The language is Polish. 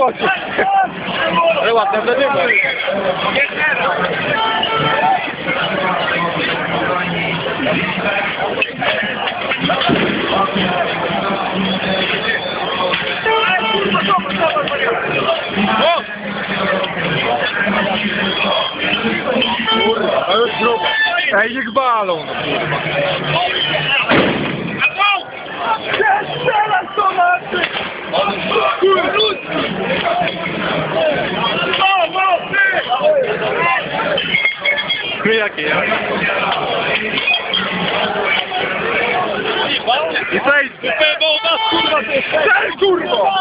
skoczył. Ale ładne wtedy. Kurwa, to już grubo. Ej, niech balą. Strzelasz to na ty! My jakie? I co? Kurwa, ty! Strzel, kurwa!